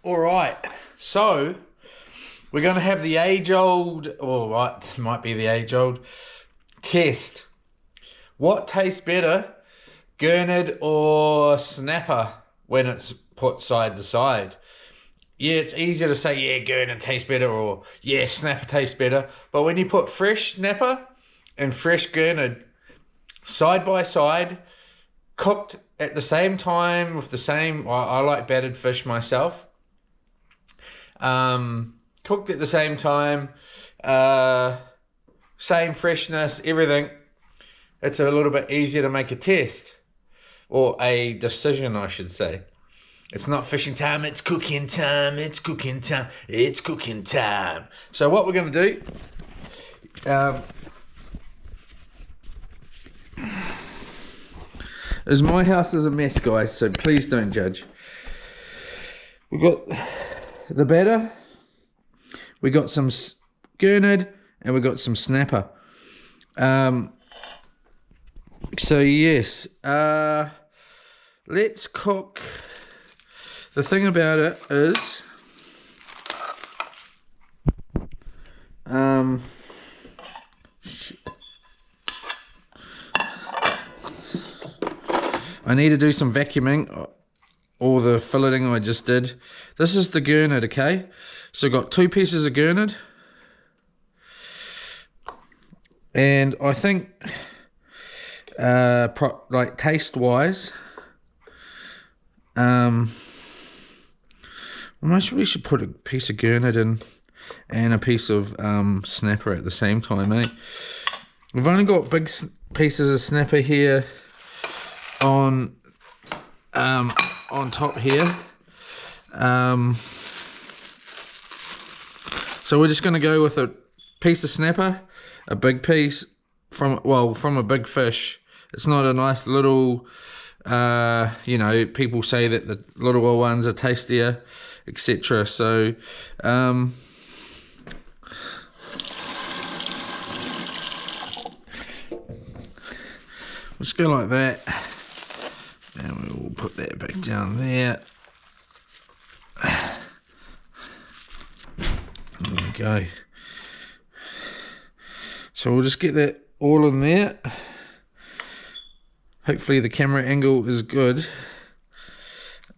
All right, so we're going to have the age-old, all right, might be the age-old test. What tastes better, Gurnard or snapper when it's put side to side? Yeah, it's easier to say, yeah, Gurnard tastes better, or yeah, snapper tastes better. But when you put fresh snapper and fresh Gurnard side by side, cooked at the same time with the same, I like battered fish myself. Cooked at the same time, same freshness, everything. It's a little bit easier to make a test, or a decision, I should say. It's not fishing time, it's cooking time, it's cooking time, it's cooking time. So what we're going to do is, my house is a mess, guys, so please don't judge. We've got the batter, we got some Gurnard, and we got some snapper. So yes, let's cook. The thing about it is, I need to do some vacuuming, or the filleting I just did. This is the Gurnard, okay? So got 2 pieces of Gurnard, and I think, like taste wise, we should put a piece of Gurnard in and a piece of snapper at the same time, eh? We've only got big pieces of snapper here on top here. So we're just going to go with a piece of snapper, a big piece from a big fish. It's not a nice little, you know, people say that the little ones are tastier, etc. So just go like that, and we will put that back down there. There we go. So we'll just get that all in there. Hopefully the camera angle is good.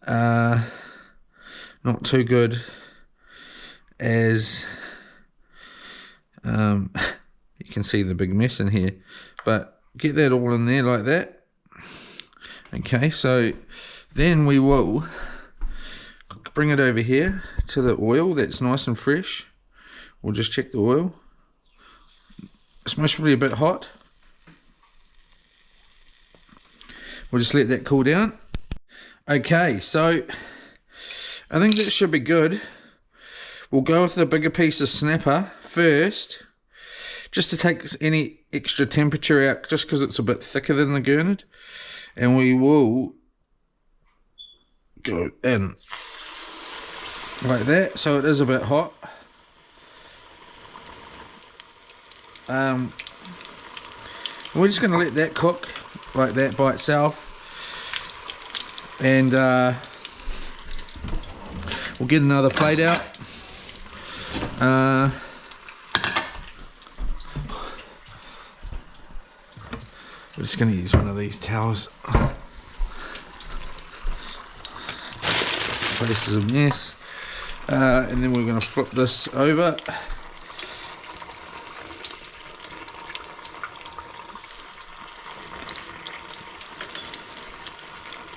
Not too good, as you can see the big mess in here, but get that all in there like that. Okay, so then we will bring it over here to the oil that's nice and fresh. We'll just check the oil. It's most probably a bit hot. We'll just let that cool down. Okay, so I think that should be good. We'll go with the bigger piece of snapper first, just to take any extra temperature out, just because it's a bit thicker than the Gurnard. And we will go in like that, so it is a bit hot. We're just going to let that cook like that by itself, and we'll get another plate out. We're just going to use one of these towels. Place is a mess, and then we're going to flip this over.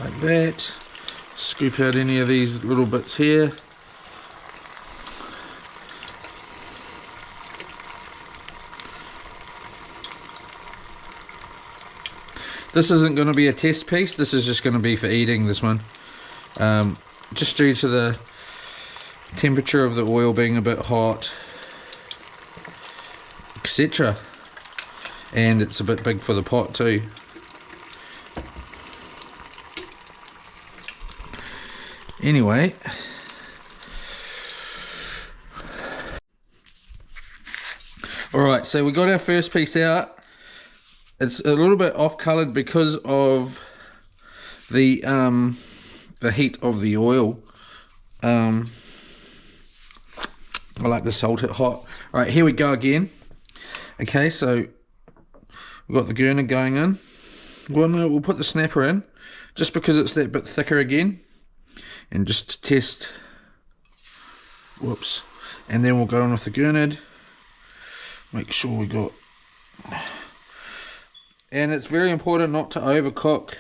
Like that. Scoop out any of these little bits here. This isn't going to be a test piece, this is just going to be for eating, this one. Just due to the temperature of the oil being a bit hot, etc. And it's a bit big for the pot too. Anyway, alright, so we got our first piece out. It's a little bit off coloured because of the heat of the oil. I like to salt it hot. All right, here we go again. Okay, so we've got the Gurnard going in. Well, no, we'll put the snapper in just because it's that bit thicker again, and just to test. Whoops. And then we'll go on with the Gurnard. Make sure we got. And it's very important not to overcook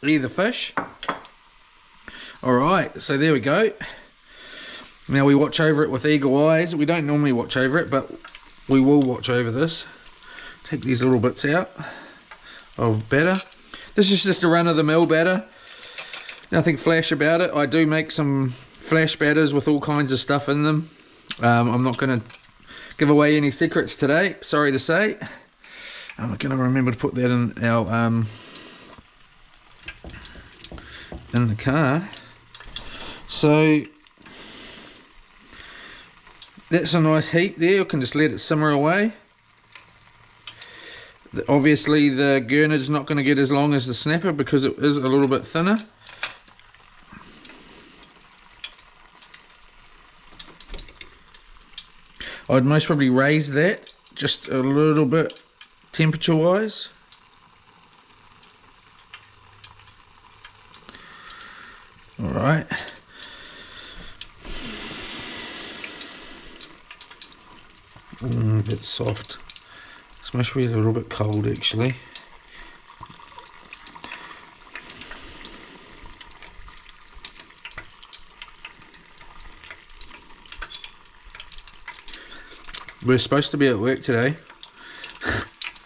either fish. Alright, so there we go. Now we watch over it with eagle eyes. We don't normally watch over it, but we will watch over this. Take these little bits out of batter. This is just a run-of-the-mill batter. Nothing flash about it. I do make some flash batters with all kinds of stuff in them. I'm not going to give away any secrets today, sorry to say. I'm going to remember to put that in our in the car. So that's a nice heat there. You can just let it simmer away. Obviously the Gurnard's not going to get as long as the snapper because it is a little bit thinner. I'd most probably raise that just a little bit temperature wise. Alright. A bit soft. This must be a little bit cold actually. We're supposed to be at work today,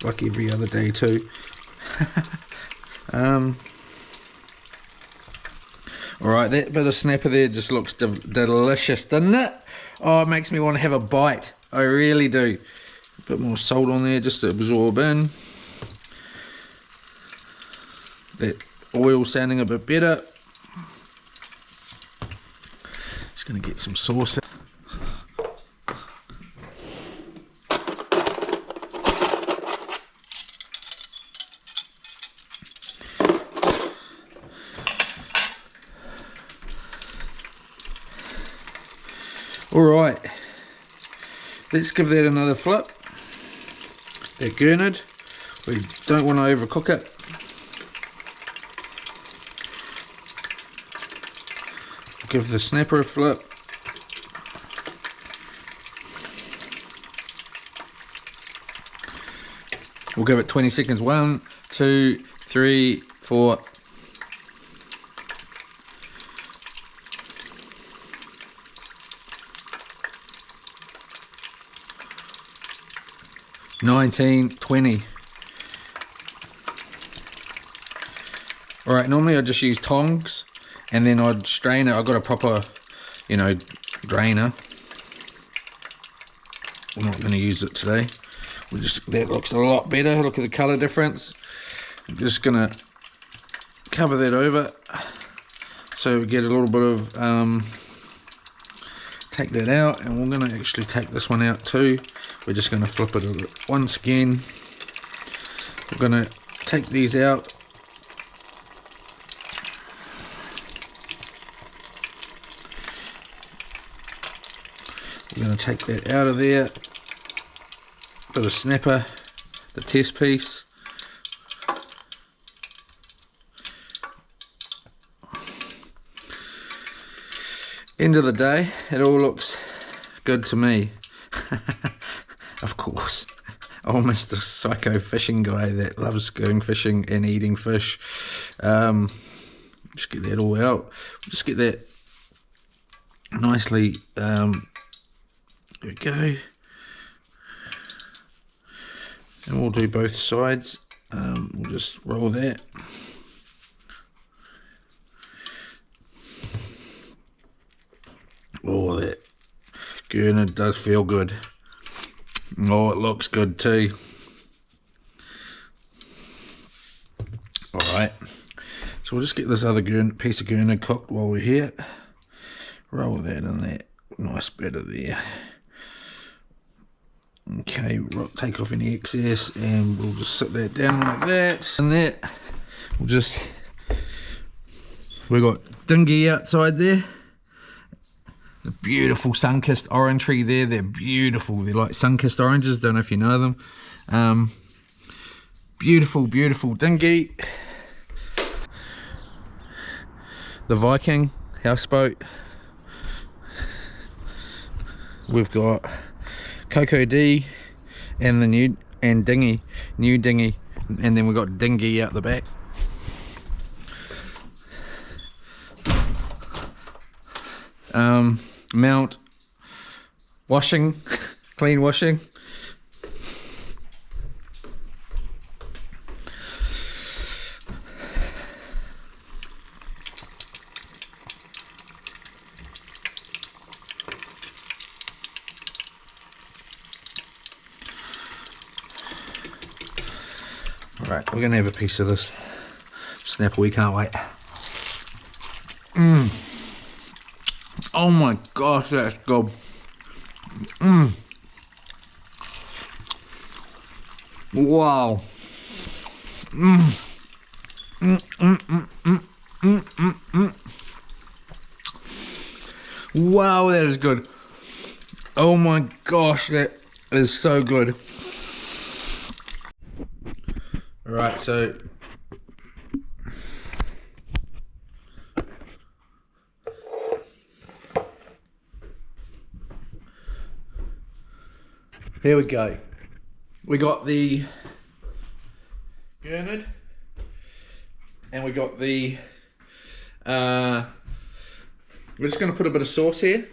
like every other day too. Alright, that bit of snapper there just looks delicious, doesn't it? Oh, it makes me want to have a bite. I really do. A bit more salt on there just to absorb in. That oil sounding a bit better. Just going to get some sauce. Alright, let's give that another flip. That Gurnard, we don't want to overcook it. Give the snapper a flip. We'll give it 20 seconds. 1, 2, 3, 4. $19.20. Alright, normally I just use tongs and then I'd strain it. I've got a proper, you know, drainer. I'm not going to use it today. That looks a lot better. Look at the colour difference. I'm just going to cover that over so we get a little bit of take that out, and we're going to actually take this one out too. We're just going to flip it once again. We're going to take these out. We're going to take that out of there. Bit of snapper, the test piece. End of the day, it all looks good to me. Of course, I'm Mr. Psycho fishing guy that loves going fishing and eating fish. Just get that all out. Just get that nicely. There we go. And we'll do both sides. We'll just roll that. Oh, that Gurnard does feel good. Oh, it looks good too. Alright, so we'll just get this other piece of Gurnard cooked while we're here. Roll that in there. Nice bit of there. Okay, take off any excess and we'll just sit that down like that. And that, we'll just We got dinghy outside there. The beautiful sun-kissed orange tree there. They're beautiful. They're like sun-kissed oranges. Don't know if you know them. Beautiful, beautiful dinghy. The Viking houseboat. We've got Coco D and the new dinghy, and then we've got dinghy out the back. Mount washing, clean washing. Alright, we're gonna have a piece of this snapper, we can't wait. Oh my gosh, that's good. Wow. Wow, that is good. Oh my gosh, that is so good. Alright, so here we go. We got the Gurnard and we got the we're just going to put a bit of sauce here.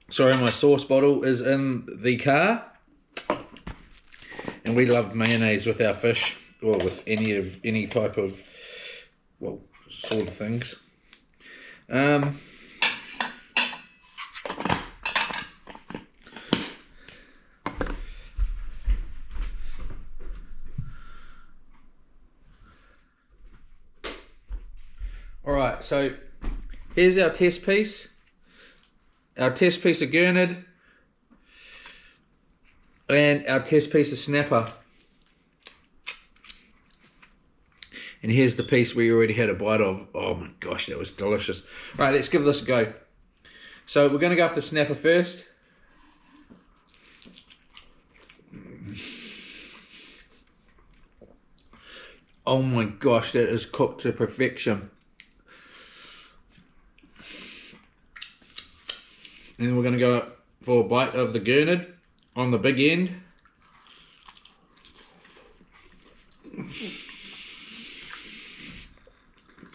Sorry, my sauce bottle is in the car, and we love mayonnaise with our fish, or with any type of, well, sort of things. Alright, so here's our test piece. Our test piece of Gurnard. And our test piece of snapper. And here's the piece we already had a bite of. Oh my gosh, that was delicious. Alright, let's give this a go. So we're going to go for the snapper first. Oh my gosh, that is cooked to perfection. And we're going to go for a bite of the Gurnard on the big end.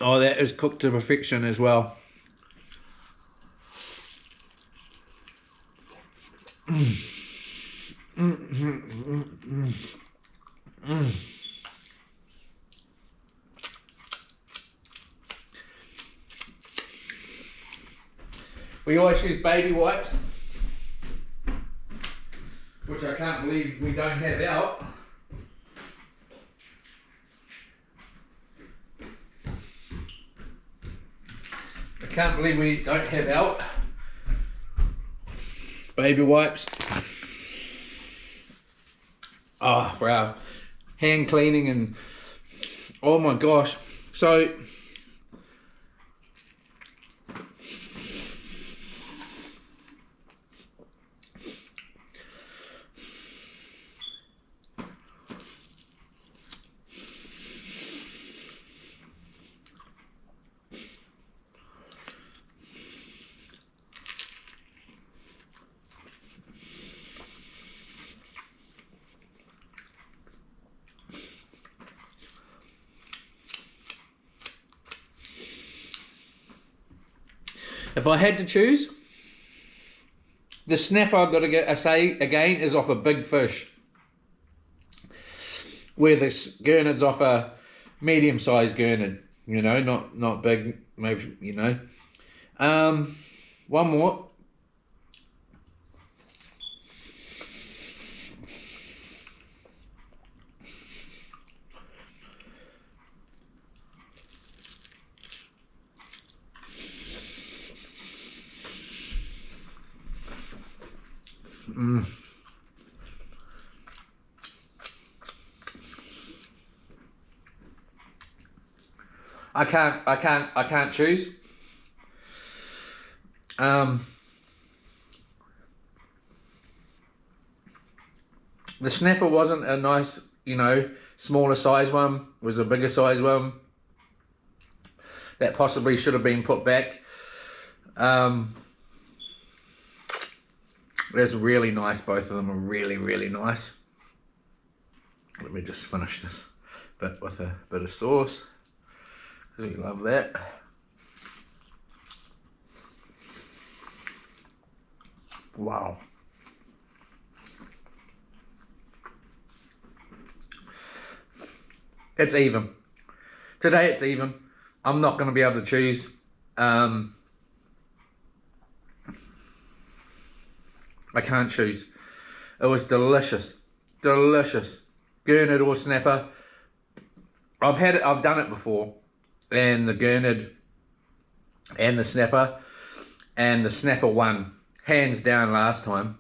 Oh, that is cooked to perfection as well. We always use baby wipes, which I can't believe we don't have out. I can't believe we don't have out baby wipes. Oh, for our hand cleaning, and oh my gosh. So if I had to choose, the snapper I've got to get, I say again, is off a big fish, where this Gurnard's off a medium-sized Gurnard. You know, not big, maybe, you know. One more. I can't choose. The snapper wasn't a nice, you know, smaller size one. It was a bigger size one that possibly should have been put back. It's really nice. Both of them are really, really nice. Let me just finish this bit with a bit of sauce, because we love that. Wow. It's even. Today it's even. I'm not going to be able to choose. I can't choose. It was delicious. Delicious. Gurnard or snapper. I've done it before. And the Gurnard and the snapper. And the snapper won. Hands down last time.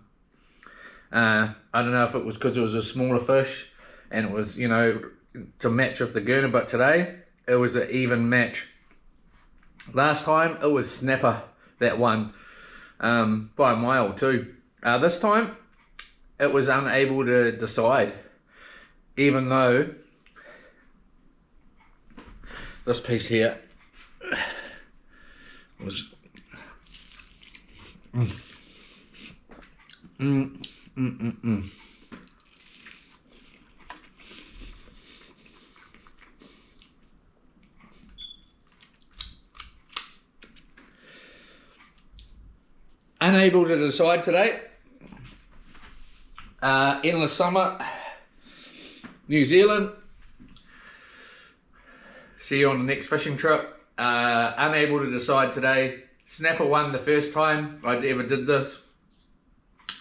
I don't know if it was because it was a smaller fish and it was, you know, to match with the Gurnard, but today it was an even match. Last time it was snapper that won by a mile too. This time it was unable to decide, even though this piece here was unable to decide today. Endless summer, New Zealand. See you on the next fishing trip. Unable to decide today. Snapper won the first time I ever did this.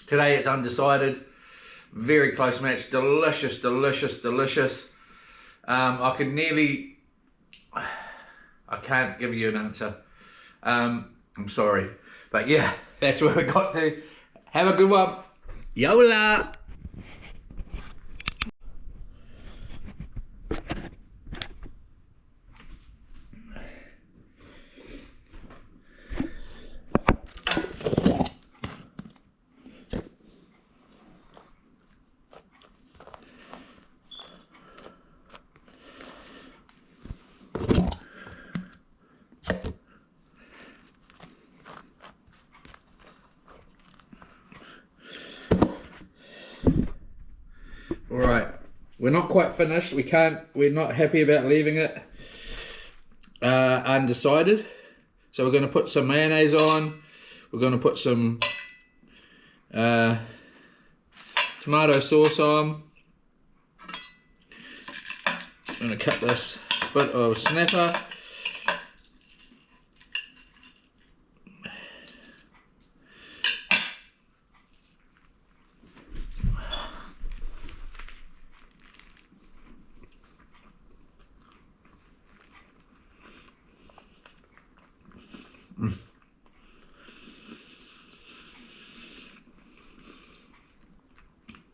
Today it's undecided. Very close match. Delicious, delicious, delicious. I could nearly... I can't give you an answer. I'm sorry. But yeah, that's where we got to. Have a good one. Yola! Alright, we're not quite finished. We're not happy about leaving it undecided. So we're going to put some mayonnaise on. We're going to put some tomato sauce on. I'm going to cut this bit of snapper.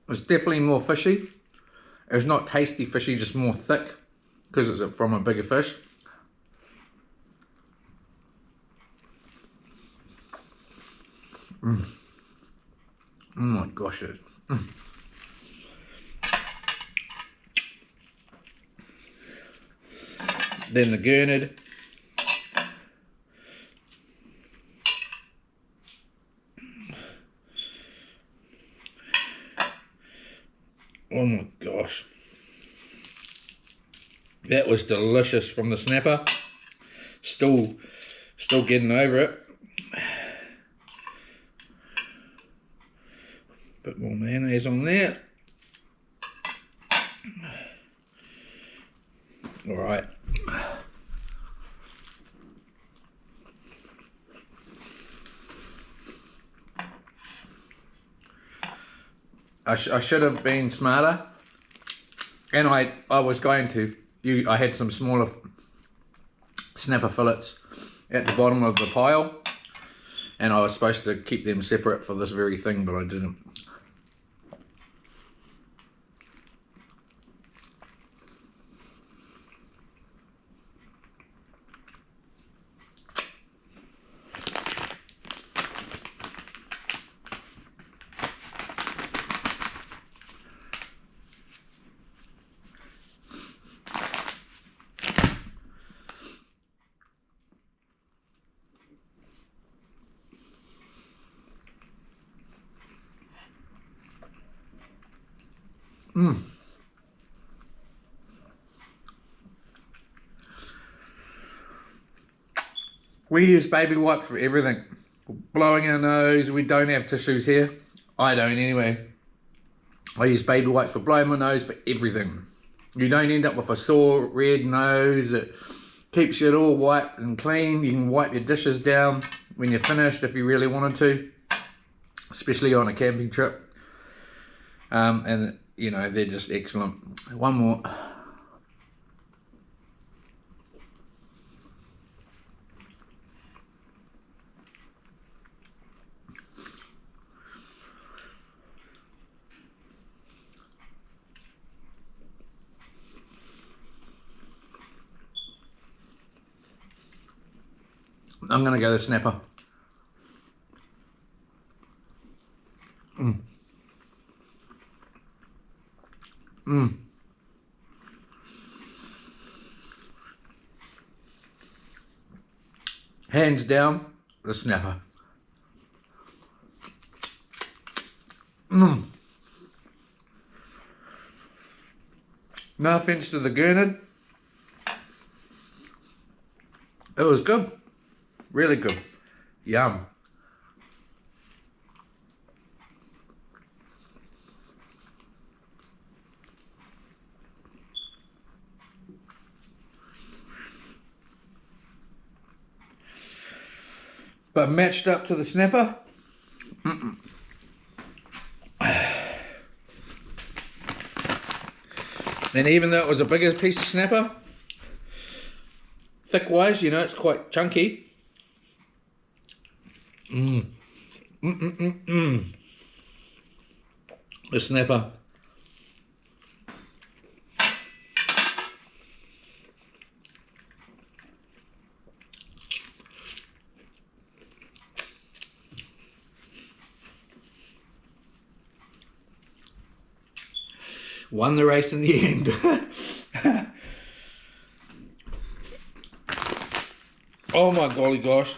It's definitely more fishy. It's not tasty fishy, just more thick because it's from a bigger fish. Oh my gosh, it is. Then the Gurnard. Oh my gosh. That was delicious from the snapper. Still getting over it. Bit more mayonnaise on there. Alright. I should have been smarter, and I was going to. I had some smaller snapper fillets at the bottom of the pile, and I was supposed to keep them separate for this very thing, but I didn't. We use baby wipe for everything. Blowing our nose, we don't have tissues here. I don't anyway. I use baby wipe for blowing my nose for everything. You don't end up with a sore red nose. It keeps it all wiped and clean. You can wipe your dishes down when you're finished if you really wanted to, especially on a camping trip. And you know, they're just excellent. One more. I'm gonna go the snapper. Hands down, the snapper. No offense to the Gurnard. It was good. Really good. Yum. But matched up to the snapper. And even though it was a bigger piece of snapper, thick wise, you know, it's quite chunky. The snapper. Won the race in the end. Oh my golly gosh.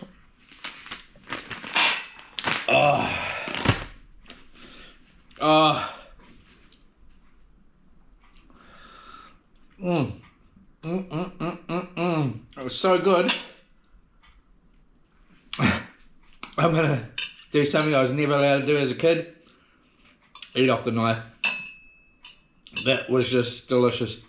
It was so good. I'm gonna do something I was never allowed to do as a kid. Eat off the knife. That was just delicious.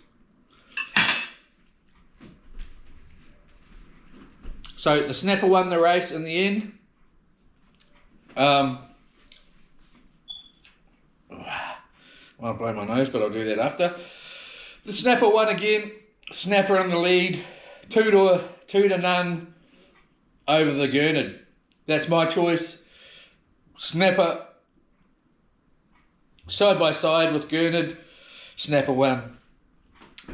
So the snapper won the race in the end. I'll blow my nose, but I'll do that after. The snapper won again. Snapper in the lead. 2-0 over the Gurnard. That's my choice. Snapper side by side with Gurnard. Snapper won.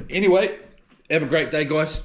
Anyway, have a great day, guys.